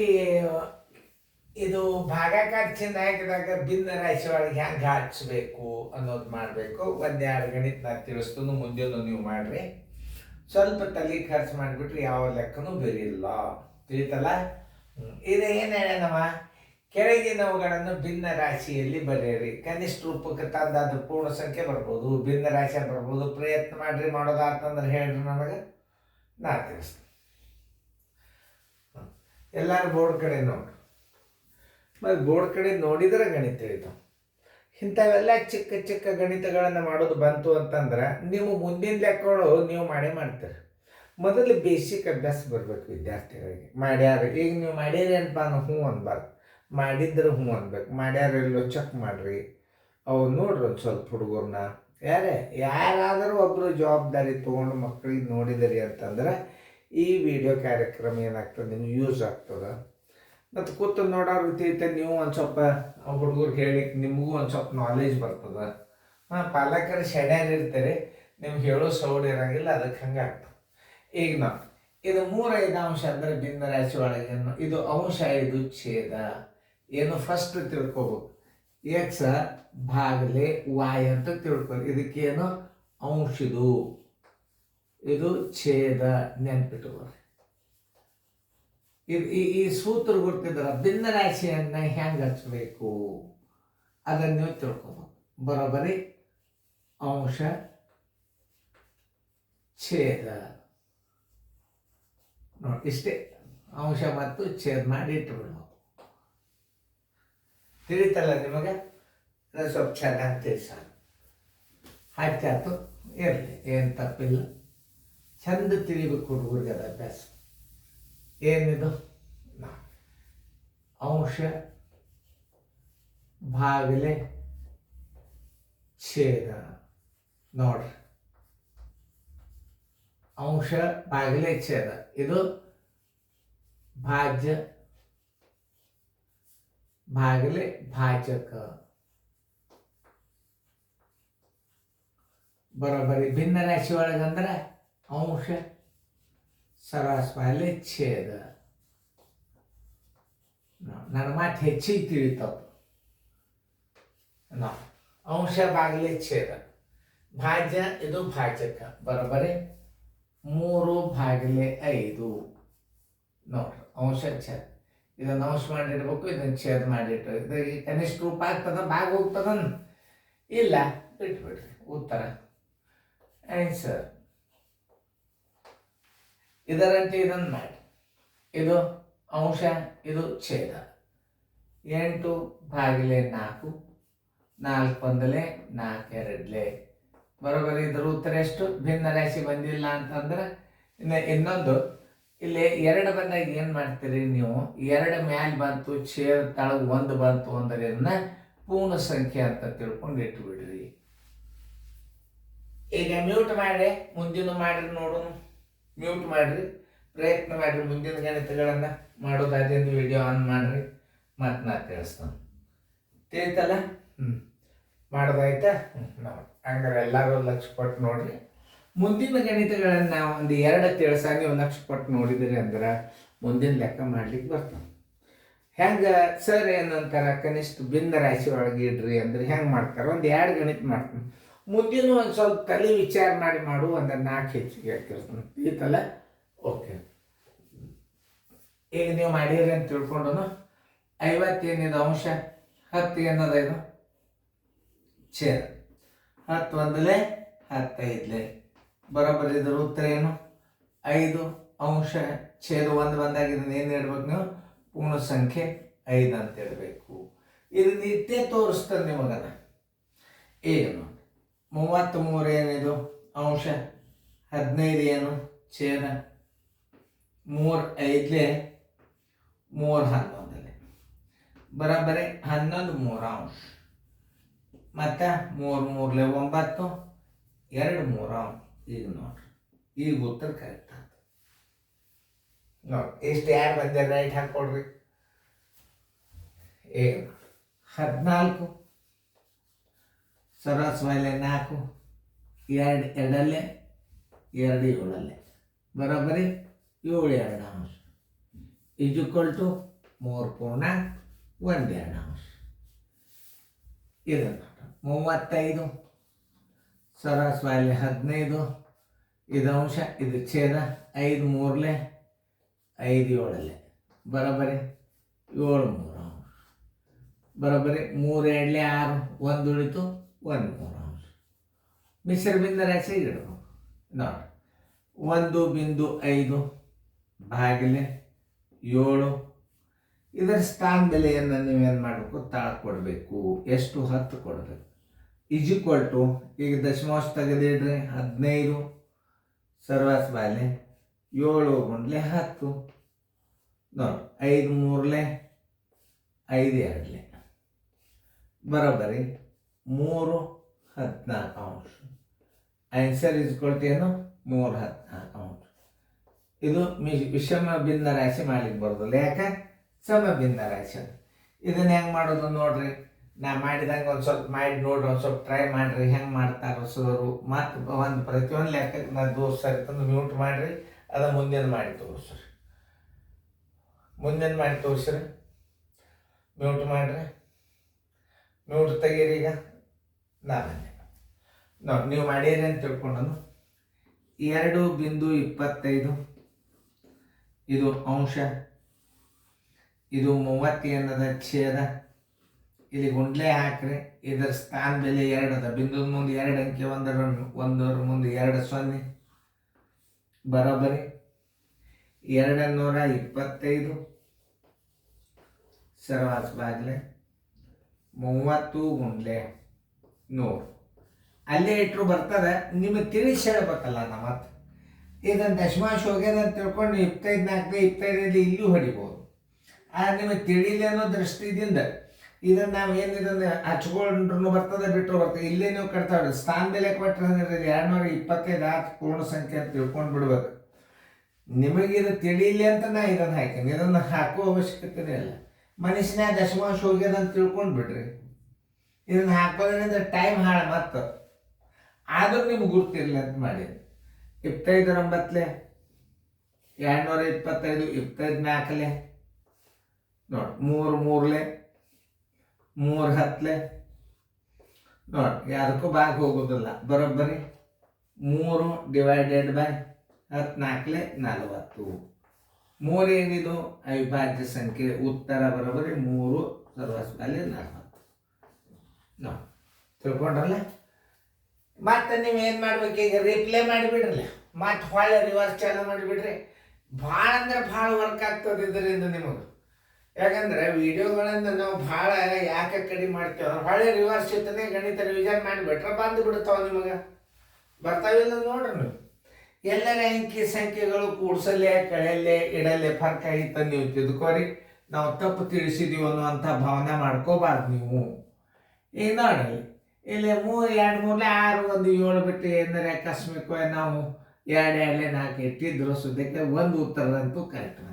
ಈ ಇದು ಭಾಗಾಕಾರ ಚಿಹ್ನೆ ಹಾಕಿದಾಗ ಭಿನ್ನ ರಾಶಿ ಒಳಗೆ ಹೆಂಗೆ ಹಚ್ಚಬೇಕು ಅನ್ನೋದು ಮಾಡಬೇಕು. ಒಂದೆರಡು ಗಣಿತ ನಾ ತಿಳಿಸ್ತು, ಮುಂದೆನೂ ನೀವು ಮಾಡ್ರಿ. ಸ್ವಲ್ಪ ತಲೆ ಖರ್ಚು ಮಾಡಿಬಿಟ್ರೆ ಯಾವ ಲೆಕ್ಕನೂ ಬೆರಿಲ್ಲ. ತಿಳಿತಲ್ಲ? ಇದು ಏನು ಹೇಳೋಣವ, ಕೆಳಗಿನವುಗಳನ್ನು ಭಿನ್ನ ರಾಶಿಯಲ್ಲಿ ಬರೆಯಿರಿ. ಕನಿಷ್ಠ ರೂಪಕ್ಕೆ ತಂದು ಅದು ಪೂರ್ಣ ಸಂಖ್ಯೆ ಬರ್ಬೋದು, ಭಿನ್ನ ರಾಶಿ ಬರ್ಬೋದು. ಪ್ರಯತ್ನ ಮಾಡ್ರಿ, ಮಾಡೋದಾತಂದ್ರೆ ಹೇಳ್ರಿ ನನಗೆ, ನಾ ತಿಳಿಸ್ತೀನಿ. ಎಲ್ಲರೂ ಬೋರ್ಡ್ ಕಡೆ ನೋಡ್ರಿ. ಮತ್ತು ಬೋರ್ಡ್ ಕಡೆ ನೋಡಿದ್ರೆ ಗಣಿತ ತಿಳಿತಾವೆ. ಇಂಥವೆಲ್ಲ ಚಿಕ್ಕ ಚಿಕ್ಕ ಗಣಿತಗಳನ್ನು ಮಾಡೋದು ಬಂತು ಅಂತಂದ್ರೆ ನೀವು ಮುಂದಿನ ಲೆಕ್ಕಗಳು ನೀವು ಮಾಡ್ತೀರಿ. ಮೊದಲು ಬೇಸಿಕ್ ಅಭ್ಯಾಸ ಬರಬೇಕು ವಿದ್ಯಾರ್ಥಿಗಳಿಗೆ. ಮಾಡ್ಯಾರ, ಈಗ ನೀವು ಮಾಡ್ಯಾರ ಅಂತ ನಾನು ಹ್ಞೂ ಅನ್ಬಾರ್ದು, ಮಾಡಿದ್ರೆ ಹ್ಞೂ ಅನ್ಬೇಕು. ಮಾಡ್ಯಾರ ಎಲ್ಲೋ ಚೆಕ್ ಮಾಡಿರಿ. ಅವು ನೋಡ್ರಿ ಒಂದು ಸ್ವಲ್ಪ ಹುಡುಗರನ್ನ, ಯಾರಾದರೂ ಒಬ್ಬರು ಜವಾಬ್ದಾರಿ ತೊಗೊಂಡು ಮಕ್ಕಳಿಗೆ ನೋಡಿದಿರಿ ಅಂತಂದ್ರೆ ಈ ವಿಡಿಯೋ ಕಾರ್ಯಕ್ರಮ ಏನಾಗ್ತದೆ, ನಿಮ್ಗೆ ಯೂಸ್ ಆಗ್ತದೆ. ಮತ್ತು ಕೂತು ನೋಡೋರು ತಿಳಿತ, ನೀವು ಒಂದು ಸ್ವಲ್ಪ ಹುಡುಗರಿಗೆ ಹೇಳಿ ನಿಮಗೂ ಒಂದು ಸ್ವಲ್ಪ ನಾಲೆಜ್ ಬರ್ತದೆ. ಪಾಲಕರು ಶಡ್ಯಾರು ಇರ್ತಾರೆ, ನಿಮ್ಗೆ ಹೇಳೋ ಸೌಡ್ ಇರೋಂಗಿಲ್ಲ, ಅದಕ್ಕೆ ಹಂಗಾಗ್ತದೆ. ಈಗ ನಾವು ಇದು 3-5 ಅಂಶ ಅಂದರೆ ಭಿನ್ನ ರಾಶಿ ಒಳಗೆ ಇದು ಅಂಶ, ಇದು ಛೇದ. ಏನು ಫಸ್ಟ್ ತಿಳ್ಕೊಬೇಕು, ಎಕ್ಸ್ ಭಾಗಲೆ ವಾಯ್ ಅಂತ ತಿಳ್ಕೊಳ್ಳಿ. ಇದಕ್ಕೇನು ಅಂಶದು, ಇದು ಛೇದ. ನೆನ್ಪಿಟ್ಟುಕೊಳ್ಳಿ. ಈ ಸೂತ್ರ ಗೊತ್ತಿದ್ರೆ ಭಿನ್ನ ರಾಶಿಯನ್ನು ಹೆಂಗೆ ಹಚ್ಚಬೇಕು ಅದನ್ನು ನೀವು ತಿಳ್ಕೊಬೇಕು. ಬರೋಬ್ಬರಿ ಅಂಶ ಛೇದ ನೋಡಿ, ಇಷ್ಟೇ. ಅಂಶ ಮತ್ತು ಛೇದ ಮಾಡಿ ಇಟ್ಟುಬಿಡ್ಬೇಕು. ತಿಳಿತಲ್ಲ ನಿಮಗೆ? ಸ್ವಲ್ಪ ಚೆನ್ನಾಗಿ ತಿಳಿಸ ಆಯ್ತಾಯ್ತು, ಇರಲಿ, ಏನು ತಪ್ಪಿಲ್ಲ. ಚಂದ ತಿಳಿಬೇಕು ಹುಡುಗರಿಗೆ, ಅದು ಅಭ್ಯಾಸ. ಏನಿದು? ಅಂಶ ಭಾಗಲೆ ಛೇದ ನೋಡ್ರಿ. ಅಂಶ ಭಾಗಲೆ ಛೇದ, ಇದು ಭಾಜ್ಯ ಭಾಗಲೆ ಭಾಜಕ. ಬರೋಬ್ಬರಿ ಭಿನ್ನ ರಾಶಿ ಒಳಗಂದ್ರೆ ಅಂಶ ಸರಾಸರಿ ಛೇದ. ನನ್ನ ಮಾತು ಹೆಚ್ಚಿಗೆ ತಿಳಿತಾವ. ಅಂಶ ಭಾಗಲೆ ಛೇದ, ಭಾಜ್ಯ ಇದು ಭಾಜಕ. ಬರೋಬ್ಬರಿ 3/5 ನೋಡ್ರಿ. ಅಂಶ ಛೇದ, ಇದನ್ನು ಅಂಶ ಮಾಡಿಡ್ಬೇಕು, ಇದನ್ನು ಛೇದ ಮಾಡಿಟ್ರು. ಇದು ಕನಿಷ್ಠ ರೂಪ ಆಗ್ತದ, ಭಾಗ ಹೋಗ್ತದನ್ ಇಲ್ಲ, ಬಿಟ್ಬಿಡ್ರಿ. ಉತ್ತರ ಆನ್ಸರ್. ಇದರಂತೆ ಇದನ್ನು ಮಾಡಿ. ಇದು ಅಂಶ, ಇದು ಛೇದ. 8/4, 4×1 ಬರೋಬ್ಬರಿ. ಇದರ ಉತ್ತರ ಎಷ್ಟು? ಭಿನ್ನ ರಾಶಿ ಬಂದಿಲ್ಲ ಅಂತಂದ್ರೆ ಇನ್ನೊಂದು ಇಲ್ಲಿ 2 ಬಂದಾಗ ಏನು ಮಾಡ್ತೀರಿ ನೀವು? 2 ಮ್ಯಾಲೆ ಬಂತು, ಛೇದ ತಳಗ 1 ಬಂತು ಅಂದ್ರೆ ಇದನ್ನ ಪೂರ್ಣ ಸಂಖ್ಯೆ ಅಂತ ತಿಳ್ಕೊಂಡು ಇಟ್ಟುಬಿಡ್ರಿ. ಈಗ ಮ್ಯೂಟ್ ಮಾಡಿ, ಮುಂದಿನ ಮಾಡ್ರಿ ನೋಡೋಣ. ಮ್ಯೂಟ್ ಮಾಡ್ರಿ, ಪ್ರಯತ್ನ ಮಾಡ್ರಿ. ಮುಂದಿನ ಗಣಿತಗಳನ್ನು ಮಾಡೋದಾದ್ರಿಂದ ವಿಡಿಯೋ ಆನ್ ಮಾಡ್ರಿ, ಮತ್ತು ನಾ ತಿಳಿಸ್ತಾನೆ. ತಿಳಿತಲ್ಲ? ಮಾಡೋದಾಯ್ತಾ? ನೋಡಿ, ಹಂಗಾರೆ ಎಲ್ಲರೂ ಲಕ್ಷ ಕೊಟ್ಟು ನೋಡ್ರಿ. ಮುಂದಿನ ಗಣಿತಗಳನ್ನು ನಾವು ಒಂದು 2 ತಿಳಿಸ ನೀವು ಲಕ್ಷ ಕೊಟ್ಟು ನೋಡಿದಿರಿ ಅಂದ್ರೆ ಮುಂದಿನ ಲೆಕ್ಕ ಮಾಡ್ಲಿಕ್ಕೆ ಬರ್ತಾನೆ. ಹೆಂಗೆ ಸರ್ ಏನಂತಾರೆ, ಕನಿಷ್ಠ ಭಿನ್ನ ರಾಶಿ ಒಳಗೆ ಇಡ್ರಿ ಅಂದ್ರೆ ಹೆಂಗೆ ಮಾಡ್ತಾರೆ? ಒಂದು 2 ಗಣಿತ ಮಾಡ್ತೀನಿ. ಮುಂದಿನ ಒಂದು ಸ್ವಲ್ಪ ತಲೆ ವಿಚಾರ ಮಾಡಿ ಮಾಡು, ಒಂದು 4 ಹೆಚ್ಚಿಗೆ ಹಾಕಿರ್ತಾನೆ. ತಿಳಿತಲ್ಲ? ಓಕೆ. ಈಗ ನೀವು ಮಾಡಿರಿ ಅಂತ ತಿಳ್ಕೊಂಡು 50 ಏನಿದೆ ಅಂಶ, 10 ಏನದ ಇದು ಛೇದ. 10×1 15 ಬರೋಬ್ಬರಿ. ಇದರ ಉತ್ತರ ಏನು? 5 ಅಂಶ ಛೇದ 1 ಬಂದಾಗ ಇದನ್ನ ಏನು ಇಡ್ಬೇಕು ನೀವು? ಪೂರ್ಣ ಸಂಖ್ಯೆ 5 ಅಂತ ಇಡಬೇಕು. ಇದನ್ನ ಇಟ್ಟೇ ತೋರಿಸ್ತದೆ ನಿಮಗನ. ಏನು 33 ಏನಿದು ಅಂಶ, 15 ಏನು ಛೇದ, 3×5 3×11 ಬರೋಬ್ಬರಿ 11 3 ಅಂಶ. ಮತ್ತು 3×3 9, 2 3 ಅಂಶ. ಈಗ ನೋಡ್ರಿ, ಈಗ ಉತ್ತರ ಕರೆಕ್ಟ್ ಆಗ್ತದೆ ನೋಡಿ. ಎಷ್ಟು ಯಾರು ಬಂದಿರ ರೈಟ್ ಹಾಕ್ಕೊಡ್ರಿ. ಏನು 14 ಸರಾಸರಿ 4, 2 2 2 7 ಬರೋಬ್ಬರಿ 7 2 ಅಂಶ. ಈಸ್ ಈಕ್ವಲ್ ಟು 3.12 ಇದನ್ನು 35 ಸರಾಸರಿ 15 ಇದು ಅಂಶ ಇದು ಛೇದ 5 3 5 7 ಬರೋಬ್ಬರಿ 7 3 ಬರೋಬ್ಬರಿ 3 2 6 1 ಉಳಿತು 1 3 ಮಿಶ್ರ ಬಿಂದು ರಾಶಿ ಇಡಬೇಕು ನೋಡಿ 1.5 ಭಾಗಿಲೆ 7 ಇದರ ಸ್ಥಾನ ಬೆಲೆಯನ್ನು ನೀವೇನು ಮಾಡಬೇಕು ತಾಳ ಕೊಡಬೇಕು ಎಷ್ಟು 10 ಕೊಡಬೇಕು ಈಸ್ ಈಕ್ವಲ್ ಟು ಈಗ ದಶಮಾಂಶ ತೆಗೆದಿಡ್ರಿ 15 ಸರ್ವಾಸ್ ಬಾಲೆ 7 ಗುಂಡ್ಲೆ 10 ನೋಡಿ 5 3 5 2 ಬರೋಬ್ಬರಿ 3 14 ಆನ್ಸರ್ ಈಸ್ ಈಕ್ವಲ್ ಟು ಏನು 3 14 ಇದು ವಿಷಮ ಭಿನ್ನ ರಾಶಿ ಮಾಡ್ಲಿಕ್ಕೆ ಬರೋದಿಲ್ಲ ಯಾಕೆ ಸಮ ಭಿನ್ನ ರಾಶಿ ಇದನ್ನ ಹೆಂಗೆ ಮಾಡೋದು ನೋಡ್ರಿ ನಾ ಮಾಡಿದಂಗೆ ಒಂದು ಸ್ವಲ್ಪ ಮಾಡಿ ನೋಡ್ರಿ ಒಂದು ಸ್ವಲ್ಪ ಟ್ರೈ ಮಾಡಿರಿ ಹೆಂಗೆ ಮಾಡ್ತಾರೆ ಸೋರು ಮತ್ತು ಒಂದು ಪ್ರತಿಯೊಂದು ಲೆಕ್ಕಕ್ಕೆ ನಾ ದೋಸ್ತ ತಂದು ಮ್ಯೂಟ್ ಮಾಡಿರಿ ಅದು ಮುಂದಿನ ಮಾಡಿ ತೋರಿಸ್ರಿ ಮ್ಯೂಟ್ ಮಾಡಿರಿ ಮ್ಯೂಟ್ ತೆಗೀರಿ ಈಗ ನಾನು ನೀವು ಮಾಡೀರಿ ಅಂತ ತಿಳ್ಕೊಂಡು 2.25 ಇದು ಅಂಶ ಇದು 30 ಅನ್ನದ ಛೇದ ಇಲ್ಲಿ ಗುಂಡ್ಲೆ ಹಾಕ್ರಿ ಇದರ ಸ್ಥಾನ ಬೆಲೆ 2 ಅದ ಬಿಂದು ಮುಂದೆ 2 ಅಂಕೆ ಒಂದರ ಮುಂದೆ 2 0 ಬರೋಬ್ಬರಿ 225 ಸರ್ವಾಸ್ ಬಾಗ್ಲೆ 30 ಗುಂಡ್ಲೆ 100 ಅಲ್ಲೇ ಇಟ್ಟರು ಬರ್ತದೆ ನಿಮಗೆ ತಿಳಿಸಿ ಹೇಳ್ಬೇಕಲ್ಲ ನಮ್ಮ ಮಾತು ಇದನ್ನು ದಶಮಾಂಶ ಹೋಗ್ಯದ ಅಂತ ತಿಳ್ಕೊಂಡು 25 4 25 ಇಲ್ಲೂ ಹೊಡಿಬೋದು ನಿಮಗೆ ತಿಳಿಲಿ ಅನ್ನೋ ದೃಷ್ಟಿಯಿಂದ ಇದನ್ನು ನಾವು ಏನಿದನ್ನು ಹಚ್ಕೊಂಡ್ರು ಬರ್ತದೆ ಬಿಟ್ಟರು ಬರ್ತದೆ ಇಲ್ಲೇ ನೀವು ಕಟ್ತಾವ್ರಿ ಸ್ಥಾನ ಬೆಲೆ ಕೊಟ್ಟರೆ 225 ಆತು ಪೂರ್ಣ ಸಂಖ್ಯೆ ಅಂತ ತಿಳ್ಕೊಂಡು ಬಿಡ್ಬೇಕು ನಿಮಗಿದು ತಿಳಿಲಿ ಅಂತ ನಾ ಇದನ್ನು ಹಾಕೀನಿ ಇದನ್ನು ಹಾಕುವ ಅವಶ್ಯಕತೆನೇ ಇಲ್ಲ ಮನುಷ್ಯನ ದಶಮಾಂಶ ಹೋಗ್ಯದ ಅಂತ ತಿಳ್ಕೊಂಡು ಬಿಡ್ರಿ ಇದನ್ನು ಹಾಕೋದ್ರಿಂದ ಟೈಮ್ ಹಾಳು ಮತ್ತು ಆದರೂ ನಿಮ್ಗೆ ಗುರ್ತಿರಲಿ ಅಂತ ಮಾಡಿ 25 9 225 25 4 ನೋಡಿ 3 3 ನೋಡಿ ಯಾವುದಕ್ಕೂ ಭಾಗ ಹೋಗೋದಿಲ್ಲ ಬರೋಬ್ಬರಿ 3 / 14 40 3 ಏನಿದು ಅವಿಭಾಜ್ಯ ಸಂಖ್ಯೆ ಉತ್ತರ ಬರೋಬ್ಬರಿ 3 ಸರ್ವಸ್ವಲ್ಲಿ 40 ನೋಡಿ ತಿಳ್ಕೊಂಡ್ರಲ್ಲ ಮತ್ತೆ ನೀವೇನು ಮಾಡ್ಬೇಕು ಈಗ ರಿಪ್ಲೈ ಮಾಡಿಬಿಡ್ರಲ್ಲ ಮತ್ತೆ ಹೊಳ್ಳೆ ರಿವರ್ಸ್ ಚಾಲು ಮಾಡಿಬಿಡ್ರಿ ಭಾಳ ಅಂದ್ರೆ ಭಾಳ ವರ್ಕ್ ಆಗ್ತದೆ ಇದರಿಂದ ನಿಮಗೆ ಯಾಕಂದ್ರೆ ವಿಡಿಯೋಗಳಿಂದ ನಾವು ಭಾಳ ಯಾಕೆ ಕಡಿಮೆ ಮಾಡ್ತೇವೆ ಹೊಳ್ಳೆ ರಿವರ್ಸ್ ಇರ್ತದೆ ಗಣಿತ ರಿವಿಷನ್ ಮಾಡಿಬಿಟ್ರೆ ಬಂದು ಬಿಡ್ತಾವ ನಿಮಗೆ ಬರ್ತಾವಿಲ್ಲ ನೋಡ್ರಿ ನೀವು ಎಲ್ಲರ ಅಂಕಿ ಸಂಖ್ಯೆಗಳು ಕೂಡ್ಸಲ್ಲೇ ಕಳೆಯಲ್ಲೇ ಇಡಲ್ಲೇ ಫರ್ಕ್ ಆಗಿತ್ತ ನೀವು ತಿದ್ಕೋರಿ ನಾವು ತಪ್ಪು ತಿಳಿಸಿದೀವಿ ಅನ್ನುವಂಥ ಭಾವನೆ ಮಾಡ್ಕೋಬಾರ್ದು ನೀವು ಈಗ ನೋಡಿ ಇಲ್ಲಿ 3 2 3 6 1 7 ಬಿಟ್ಟು ಏನಂದರೆ ಆಕಸ್ಮಿಕವಾಗಿ ನಾವು 2 2 4 ಇಟ್ಟಿದ್ರು ಸುದ್ದಕ್ಕೆ ಒಂದು ಉತ್ತರದಂತೂ ಕರೆಕ್ಟ್ ಬಂದ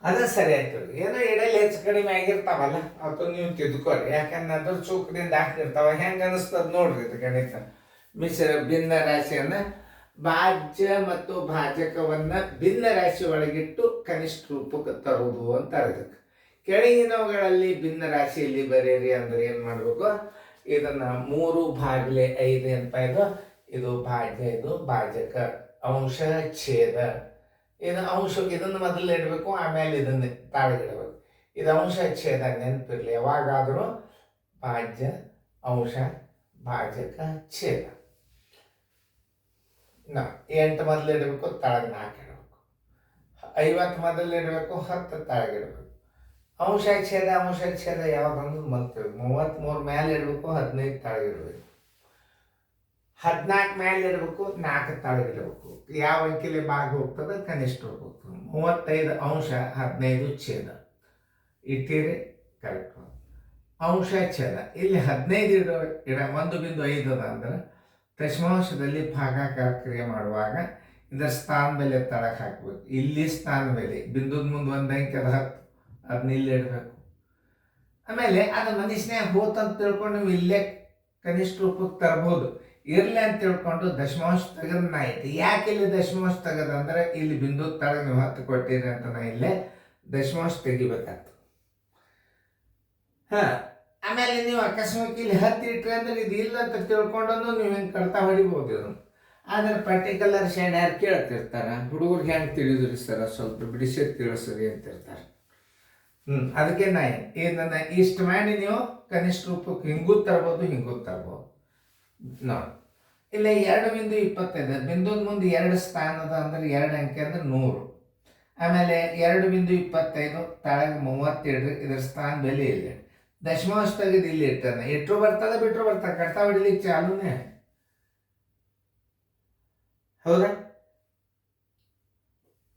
ಅದು ಸರಿ ಆಯ್ತು ಏನೋ ಇಡಲ್ಲಿ ಹೆಚ್ಚು ಕಡಿಮೆ ಆಗಿರ್ತಾವಲ್ಲ ಅವತ್ತು ನೀವು ತಿದ್ಕೋರಿ ಯಾಕಂದ್ರೆ ಅದ್ರ ಚೂಕದಿಂದ ಹಾಕಿರ್ತಾವ ಹೆಂಗೆ ಅನಿಸ್ತದ ನೋಡ್ರಿ ಇದು ಗಣಿತ ಮಿಶ್ರ ಭಿನ್ನ ರಾಶಿಯನ್ನು ಭಾಜ್ಯ ಮತ್ತು ಭಾಜಕವನ್ನು ಭಿನ್ನ ರಾಶಿ ಒಳಗಿಟ್ಟು ಕನಿಷ್ಠ ರೂಪಕ್ಕೆ ತರುವುದು ಅಂತಾರೆ ಇದಕ್ಕೆ ಕೆಳಗಿನವುಗಳಲ್ಲಿ ಭಿನ್ನ ರಾಶಿಯಲ್ಲಿ ಬರೀರಿ ಅಂದ್ರೆ ಏನು ಮಾಡಬೇಕು ಇದನ್ನು 3/5 ಏನಪ್ಪ ಇದು ಭಾಜ್ಯ ಇದು ಭಾಜಕ ಅಂಶ ಛೇದ ಇದು ಅಂಶ ಇದನ್ನು ಮೊದಲು ಇಡಬೇಕು ಆಮೇಲೆ ಇದನ್ನು ತಾಳಿಗಿಡಬೇಕು ಇದು ಅಂಶ ಛೇದ ನೆನಪಿರಲಿ ಯಾವಾಗಾದರೂ ಭಾಜ್ಯ ಅಂಶ ಭಾಜಕ ಛೇದ 8 ಮೊದಲು ಇಡಬೇಕು ತಾಳಗೆ 4 ಇಡಬೇಕು 50 ಮೊದಲು ಇಡಬೇಕು 10 ತಾಳಗಿಡಬೇಕು ಅಂಶ ಛೇದ ಯಾವಾಗ ಮತ್ತೆ 33 ಮೇಲೆ ಇಡಬೇಕು 15 ತಾಳಗಿಡಬೇಕು 14 ಮೇಲೆ ಇಡಬೇಕು 4 ತಾಳಗಿಡಬೇಕು ಯಾವ ಅಂಕಿಲೆ ಭಾಗ ಹೋಗ್ತದೆ ಕನಿಷ್ಠ ಹೋಗ್ಬೇಕು 35 ಅಂಶ 15 ಛೇದ ಇಟ್ಟಿರಿ ಕರೆಕ್ಟ್ ಅಂಶ ಛೇದ ಇಲ್ಲಿ 15 ಇಡ 1.5 ಅದ ಅಂದ್ರೆ ದಶಮಾಂಶದಲ್ಲಿ ಭಾಗಾಕಾರ ಕ್ರಿಯೆ ಮಾಡುವಾಗ ಇದರ ಸ್ಥಾನ ಬೆಲೆ ತಳಕ್ಕೆ ಹಾಕಬೇಕು ಇಲ್ಲಿ ಸ್ಥಾನ ಬೆಲೆ ಬಿಂದುದ ಮುಂದೆ 1 ಅಂಕೆ ಅದು 10 ಅದನ್ನ ಇಲ್ಲಿ ಇಡಬೇಕು ಆಮೇಲೆ ಅದು ಮನುಷ್ಯನೇ ಹೋತಂತ ತಿಳ್ಕೊಂಡು ನೀವು ಇಲ್ಲೇ ಕನಿಷ್ಠ ರೂಪಕ್ಕೆ ತರಬಹುದು ಇರಲಿ ಅಂತ ತಿಳ್ಕೊಂಡು ದಶಮಾಂಶ ತೆಗೆದು ನಾ ಐತಿ. ಯಾಕೆ ಇಲ್ಲಿ ದಶಮಾಂಶ ತೆಗೆದ ಅಂದ್ರೆ ಇಲ್ಲಿ ಬಿಂದು ತಳಗ ನೀವು 10 ಕೊಟ್ಟಿರಿ ಅಂತ ನಾ ಇಲ್ಲೇ ದಶಮಾಂಶ ತೆಗಿಬೇಕಾಗ್ತದೆ. ಆಮೇಲೆ ನೀವು ಅಕಸ್ಮಾತ್ ಇಲ್ಲಿ 10 ಇಟ್ರಿ ಅಂದ್ರೆ ಇದು ಇಲ್ಲ ಅಂತ ತಿಳ್ಕೊಂಡು ನೀವು ಹಿಂಗೆ ಕಡ್ತಾ ಹೊಡಿಬೋದು ಇದನ್ನು. ಆದ್ರೆ ಪರ್ಟಿಕ್ಯುಲರ್ ಯಾರು ಕೇಳ್ತಿರ್ತಾರ, ಹುಡುಗರಿಗೆ ಹೆಂಗೆ ತಿಳಿದ್ರಿ ಸರ ಸ್ವಲ್ಪ ಬಿಡಿಸಿ ತಿಳಿಸ್ರಿ ಅಂತಿರ್ತಾರೆ. ಅದಕ್ಕೆ ನಾ ಇದನ್ನ ಇಷ್ಟು ಮಾಡಿ ನೀವು ಕನಿಷ್ಠ ರೂಪಕ್ಕೆ ಹಿಂಗೂ ತರ್ಬೋದು, ಹಿಂಗೂ ತರ್ಬೋದು ನೋಡಿ. ಇಲ್ಲ 2.25 ಬಿಂದುದ ಮುಂದೆ 2 ಸ್ಥಾನ ಅದ ಅಂದ್ರೆ 2 ಅಂಕೆ ಅಂದ್ರೆ 100. ಆಮೇಲೆ 2.25 ತಳಗ 30 ಇಡ್ರಿ, ಇದ್ರ ಸ್ಥಾನ ಬೆಲೆ ಇಲ್ಲ. ದಶಮಾಂಶ ತೆಗೆದು ಇಲ್ಲಿ ಇರ್ತಾನೆ, ಇಟ್ಟರು ಬರ್ತದೆ ಬಿಟ್ಟರು ಬರ್ತಾರೆ, ಕಡ್ತಾ ಹೊಡಿಲಿಕ್ಕೆ ಚಾಲೂನೇ. ಹೌದಾ?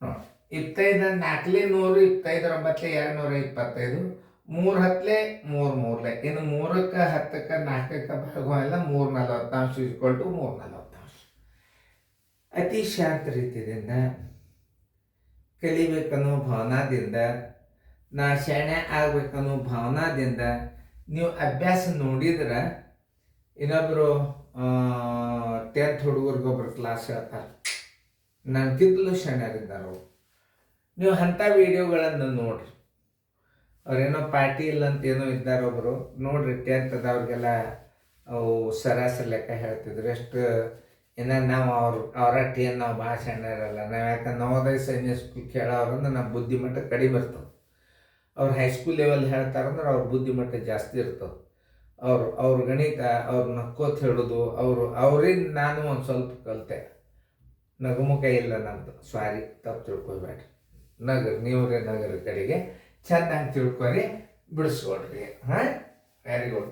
ನೋಡಿ 25 4 100, 25 9 225, 3 10 3 3 ಇನ್ನು 3ಕ್ಕೆ 10ಕ್ಕೆ 4ಕ್ಕೆ ಭಾಗವಲ್ಲ 3 40 = 3 40. ಅತಿ ಶಾಂತ ರೀತಿಯಿಂದ ಕಲಿಬೇಕನ್ನೋ ಭಾವನಾದಿಂದ, ನಾ ಶಾಣೆ ಆಗ್ಬೇಕನ್ನೋ ಭಾವನಾದಿಂದ ನೀವು ಅಭ್ಯಾಸ ನೋಡಿದ್ರೆ, ಇನ್ನೊಬ್ಬರು 10th ಹುಡುಗರಿಗೊಬ್ರು ಕ್ಲಾಸ್ ಹೇಳ್ತಾರೆ, ನನಗಿಂತಲೂ ಶಾಣ್ಯರಿದ್ದಾರೆ ಅವರು. ನೀವು ಅಂಥ ವಿಡಿಯೋಗಳನ್ನು ನೋಡ್ರಿ. ಅವ್ರೇನೋ ಪಾರ್ಟಿ ಇಲ್ಲ ಅಂತ ಏನೋ ಇದ್ದಾರೆ ಒಬ್ಬರು, ನೋಡ್ರಿ 10th ಅವ್ರಿಗೆಲ್ಲ ಅವು ಸರಾಸರಿ ಲೆಕ್ಕ ಹೇಳ್ತಿದ್ರು. ಎಷ್ಟು ಇನ್ನು ನಾವು ಅವರ ಟೇನ್ ನಾವು ಭಾಳ ಸಣ್ಣರಲ್ಲ. ನಾವು ಯಾಕಂದ್ರೆ ನವೋದಯ ಸೈನ್ಯ ಸ್ಕೂಲ್ ಕೇಳೋರಂದ್ರೆ ನಮ್ಮ ಬುದ್ಧಿಮಟ್ಟ ಕಡಿಮೆ ಬರ್ತವೆ. ಅವ್ರು ಹೈಸ್ಕೂಲ್ ಲೆವೆಲ್ ಹೇಳ್ತಾರಂದ್ರೆ ಅವ್ರ ಬುದ್ಧಿಮಟ್ಟ ಜಾಸ್ತಿ ಇರ್ತವೆ. ಅವ್ರ ಗಣಿತ, ಅವ್ರು ನಕ್ಕೋತ್ ಹೇಳೋದು, ಅವ್ರಿಂದ ನಾನು ಒಂದು ಸ್ವಲ್ಪ ಕಲಿತೆ. ನಗುಮುಖ ಇಲ್ಲ ನಮ್ಮದು, ಸಾರಿ ತಪ್ಪು ತಿಳ್ಕೊಬೇಡ್ರಿ. ನೀವ್ರೆ ನಗರ ಕಡೆಗೆ ಚೆನ್ನಾಗಿ ತಿಳ್ಕೊರಿ, ಬಿಡಿಸ್ಕೊಡ್ರಿ. Very good.